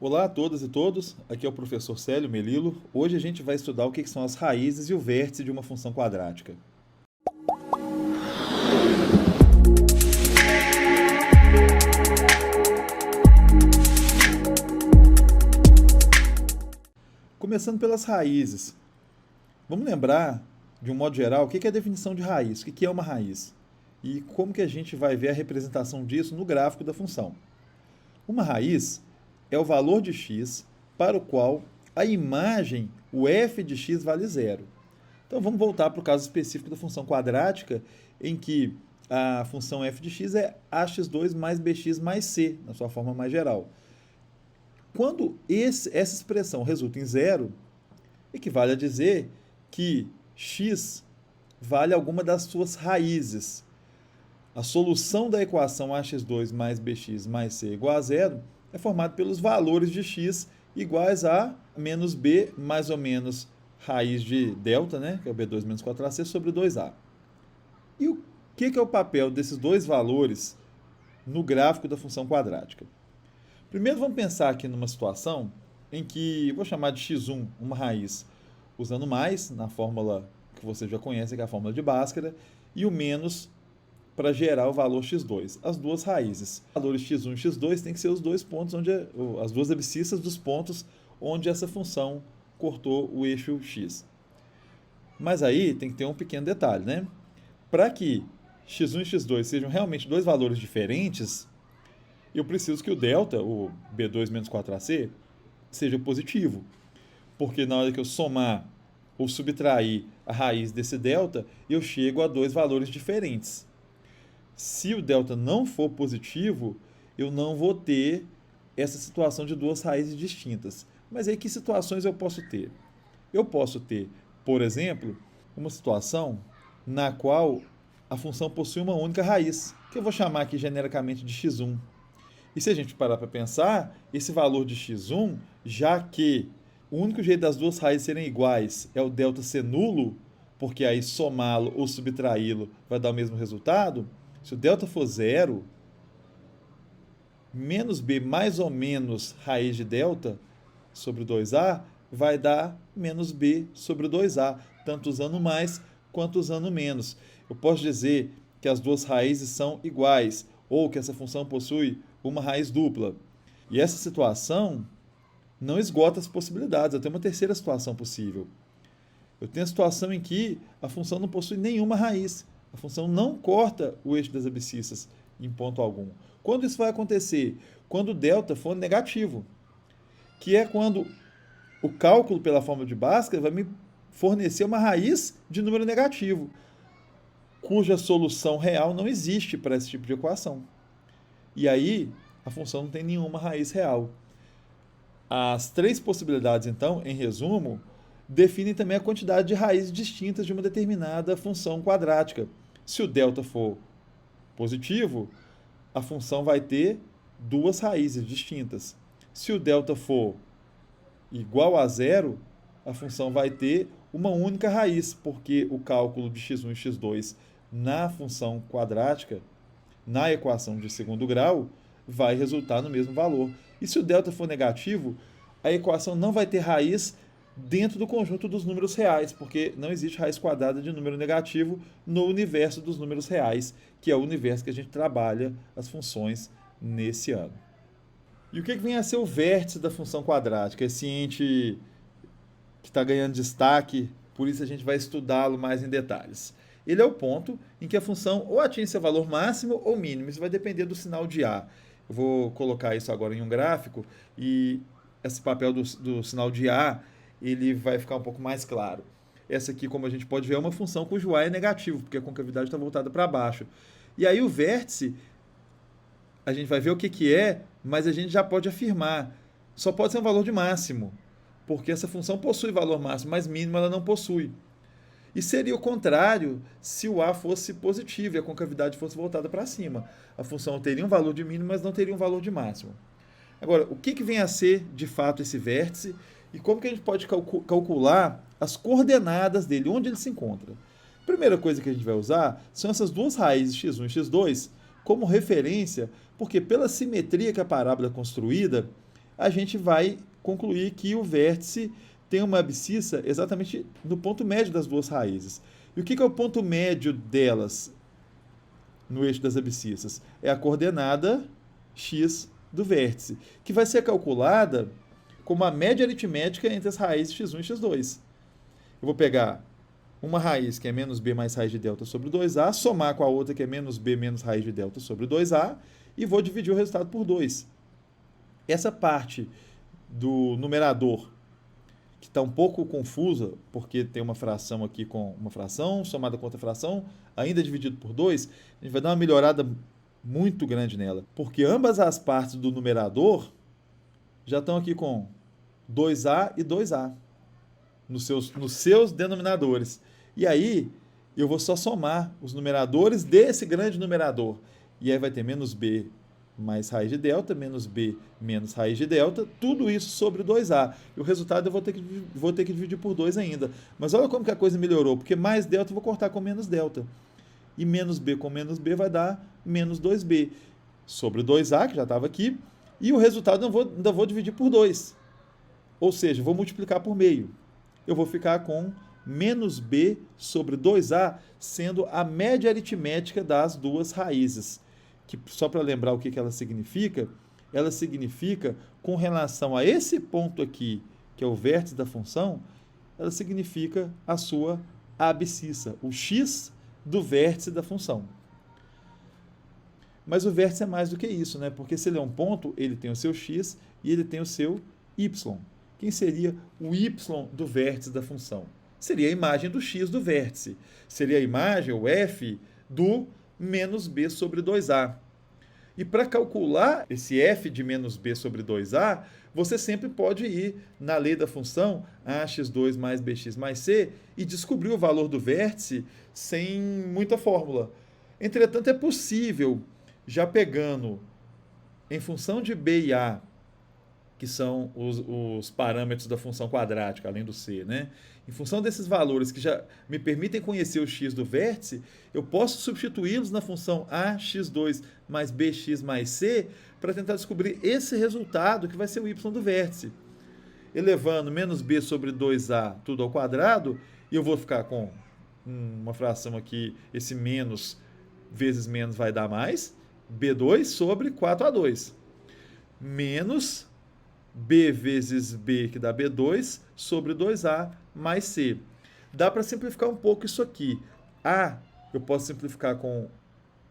Olá a todas e todos, aqui é o professor Célio Melilo. Hoje a gente vai estudar o que são as raízes e o vértice de uma função quadrática. Começando pelas raízes. Vamos lembrar, de um modo geral, o que é a definição de raiz, o que é uma raiz e como que a gente vai ver a representação disso no gráfico da função. Uma raiz é o valor de x para o qual a imagem, o f de x, vale zero. Então vamos voltar para o caso específico da função quadrática, em que a função f de x é ax2 mais bx mais c, na sua forma mais geral. Quando essa expressão resulta em zero, equivale a dizer que x vale alguma das suas raízes. A solução da equação ax2 mais bx mais c igual a zero é formada pelos valores de x iguais a menos b mais ou menos raiz de delta, né, que é o b2 menos 4ac, sobre 2a. E o que é o papel desses dois valores no gráfico da função quadrática? Primeiro vamos pensar aqui numa situação em que, vou chamar de x1 uma raiz usando mais, na fórmula que você já conhece, que é a fórmula de Bhaskara, e o menos para gerar o valor x2. As duas raízes, os valores x1 e x2 têm que ser os dois pontos, as duas abscissas dos pontos onde essa função cortou o eixo x. Mas aí tem que ter um pequeno detalhe, né? Para que x1 e x2 sejam realmente dois valores diferentes, eu preciso que o delta, o b2 menos 4ac, seja positivo. Porque na hora que eu somar ou subtrair a raiz desse delta, eu chego a dois valores diferentes. Se o delta não for positivo, eu não vou ter essa situação de duas raízes distintas. Mas aí que situações eu posso ter? Eu posso ter, por exemplo, uma situação na qual a função possui uma única raiz, que eu vou chamar aqui genericamente de x1. E se a gente parar para pensar, esse valor de x1, já que o único jeito das duas raízes serem iguais é o delta ser nulo, porque aí somá-lo ou subtraí-lo vai dar o mesmo resultado, se o delta for zero, menos b mais ou menos raiz de delta sobre 2a vai dar menos b sobre 2a, tanto usando mais quanto usando menos. Eu posso dizer que as duas raízes são iguais, ou que essa função possui uma raiz dupla. E essa situação não esgota as possibilidades. Eu tenho uma terceira situação possível. Eu tenho a situação em que a função não possui nenhuma raiz. A função não corta o eixo das abscissas em ponto algum. Quando isso vai acontecer? Quando o delta for negativo, que é quando o cálculo pela fórmula de Bhaskara vai me fornecer uma raiz de número negativo, cuja solução real não existe para esse tipo de equação. E aí, a função não tem nenhuma raiz real. As três possibilidades, então, em resumo, definem também a quantidade de raízes distintas de uma determinada função quadrática. Se o delta for positivo, a função vai ter duas raízes distintas. Se o delta for igual a zero, a função vai ter uma única raiz, porque o cálculo de x1 e x2 na função quadrática, na equação de segundo grau, vai resultar no mesmo valor. E se o delta for negativo, a equação não vai ter raiz dentro do conjunto dos números reais, porque não existe raiz quadrada de número negativo no universo dos números reais, que é o universo que a gente trabalha as funções nesse ano. E o que vem a ser o vértice da função quadrática? Esse ente que está ganhando destaque, por isso a gente vai estudá-lo mais em detalhes. Ele é o ponto em que a função ou atinge seu valor máximo ou mínimo. Isso vai depender do sinal de A. Eu vou colocar isso agora em um gráfico e esse papel do sinal de A ele vai ficar um pouco mais claro. Essa aqui, como a gente pode ver, é uma função cujo A é negativo, porque a concavidade está voltada para baixo. E aí o vértice, a gente vai ver o que é, mas a gente já pode afirmar. Só pode ser um valor de máximo, porque essa função possui valor máximo, mas mínimo ela não possui. E seria o contrário se o A fosse positivo e a concavidade fosse voltada para cima. A função teria um valor de mínimo, mas não teria um valor de máximo. Agora, o que vem a ser, de fato, esse vértice e como que a gente pode calcular as coordenadas dele, onde ele se encontra? A primeira coisa que a gente vai usar são essas duas raízes, x1 e x2, como referência, porque pela simetria que a parábola é construída, a gente vai concluir que o vértice tem uma abscissa exatamente no ponto médio das duas raízes. E o que é o ponto médio delas no eixo das abscissas? É a coordenada x do vértice, que vai ser calculada como a média aritmética entre as raízes x1 e x2. Eu vou pegar uma raiz que é menos b mais raiz de delta sobre 2a, somar com a outra que é menos b menos raiz de delta sobre 2a, e vou dividir o resultado por 2. Essa parte do numerador, que está um pouco confusa, porque tem uma fração aqui com uma fração, somada com outra fração, ainda dividido por 2, a gente vai dar uma melhorada muito grande nela, porque ambas as partes do numerador já estão aqui com 2a e 2a nos seus denominadores. E aí, eu vou só somar os numeradores desse grande numerador. E aí vai ter menos b mais raiz de delta, menos b menos raiz de delta, tudo isso sobre 2a. E o resultado eu vou ter que dividir por 2 ainda. Mas olha como que a coisa melhorou, porque mais delta eu vou cortar com menos delta. E menos b com menos b vai dar menos 2b sobre 2a, que já estava aqui, e o resultado eu ainda vou dividir por 2. Ou seja, vou multiplicar por meio. Eu vou ficar com menos b sobre 2a, sendo a média aritmética das duas raízes. Que, só para lembrar o que ela significa com relação a esse ponto aqui, que é o vértice da função, ela significa a sua abscissa, o x do vértice da função. Mas o vértice é mais do que isso, né? Porque se ele é um ponto, ele tem o seu x e ele tem o seu y. Quem seria o y do vértice da função? Seria a imagem do x do vértice. Seria a imagem, o f, do menos b sobre 2a. E para calcular esse f de menos b sobre 2a, você sempre pode ir na lei da função ax2 mais bx mais c e descobrir o valor do vértice sem muita fórmula. Entretanto, é possível, já pegando em função de b e a, que são os parâmetros da função quadrática, além do c, né? Em função desses valores que já me permitem conhecer o x do vértice, eu posso substituí-los na função ax2 mais bx mais c para tentar descobrir esse resultado que vai ser o y do vértice. Elevando menos b sobre 2a tudo ao quadrado, e eu vou ficar com uma fração aqui, esse menos vezes menos vai dar mais, b2 sobre 4a2, menos b vezes b, que dá b2, sobre 2a mais c. Dá para simplificar um pouco isso aqui. A, eu posso simplificar com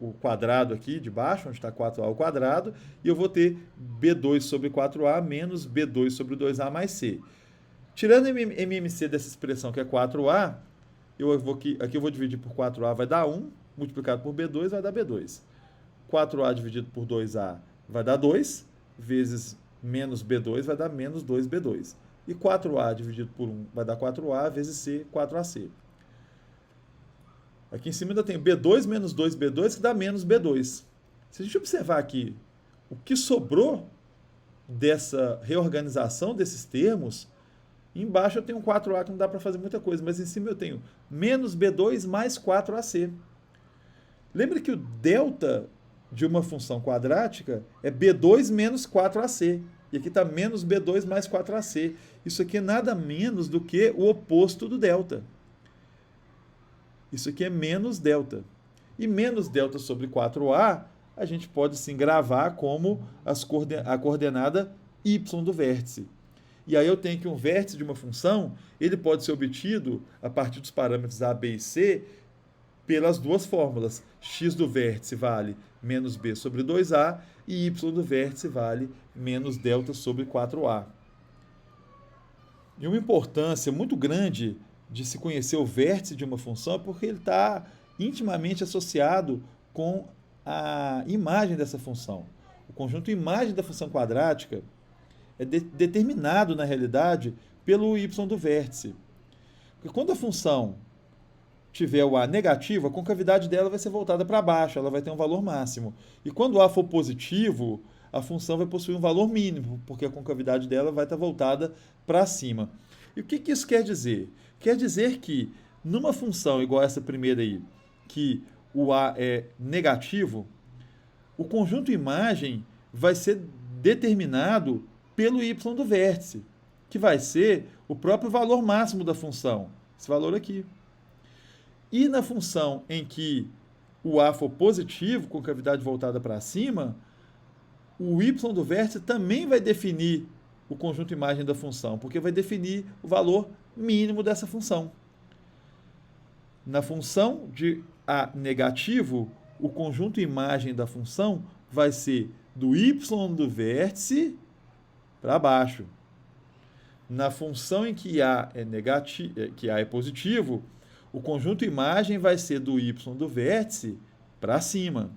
o quadrado aqui de baixo, onde está 4a ao quadrado, e eu vou ter b2 sobre 4a menos b2 sobre 2a mais c. Tirando MMC dessa expressão, que é 4a, aqui eu vou dividir por 4a, vai dar 1, multiplicado por b2 vai dar b2. 4a dividido por 2a vai dar 2, vezes menos b2 vai dar menos 2b2. E 4a dividido por 1 vai dar 4a, vezes c, 4ac. Aqui em cima ainda tenho b2 menos 2b2, que dá menos b2. Se a gente observar aqui o que sobrou dessa reorganização desses termos, embaixo eu tenho 4a, que não dá para fazer muita coisa, mas em cima eu tenho menos b2 mais 4ac. Lembra que o delta de uma função quadrática é b2 menos 4ac. E aqui está menos b2 mais 4ac. Isso aqui é nada menos do que o oposto do delta. Isso aqui é menos delta. E menos delta sobre 4a, a gente pode sim gravar como a coordenada y do vértice. E aí eu tenho que um vértice de uma função, ele pode ser obtido a partir dos parâmetros a, b e c, pelas duas fórmulas. X do vértice vale menos b sobre 2a e y do vértice vale menos delta sobre 4a. E uma importância muito grande de se conhecer o vértice de uma função é porque ele está intimamente associado com a imagem dessa função. O conjunto imagem da função quadrática é determinado, na realidade, pelo y do vértice. Porque quando a função tiver o a negativo, a concavidade dela vai ser voltada para baixo, ela vai ter um valor máximo. E quando o a for positivo, a função vai possuir um valor mínimo, porque a concavidade dela vai estar voltada para cima. E o que isso quer dizer? Quer dizer que, numa função igual a essa primeira aí, que o a é negativo, o conjunto imagem vai ser determinado pelo y do vértice, que vai ser o próprio valor máximo da função, esse valor aqui. E na função em que o a for positivo, com cavidade voltada para cima, o y do vértice também vai definir o conjunto imagem da função, porque vai definir o valor mínimo dessa função. Na função de a negativo, o conjunto imagem da função vai ser do y do vértice para baixo. Na função em que a é negativo, que a é positivo, o conjunto imagem vai ser do y do vértice para cima.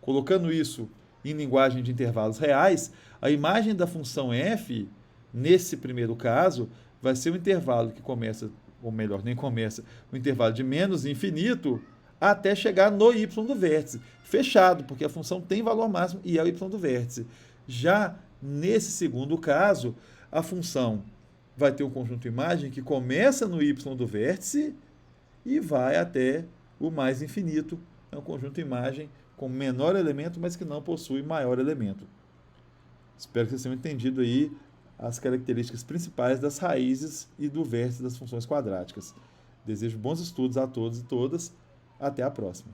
Colocando isso em linguagem de intervalos reais, a imagem da função f, nesse primeiro caso, vai ser um intervalo que começa, ou melhor, nem começa, um intervalo de menos infinito até chegar no y do vértice, fechado, porque a função tem valor máximo e é o y do vértice. Já nesse segundo caso, a função vai ter um conjunto imagem que começa no y do vértice e vai até o mais infinito. É um conjunto imagem com menor elemento, mas que não possui maior elemento. Espero que vocês tenham entendido aí as características principais das raízes e do vértice das funções quadráticas. Desejo bons estudos a todos e todas. Até a próxima.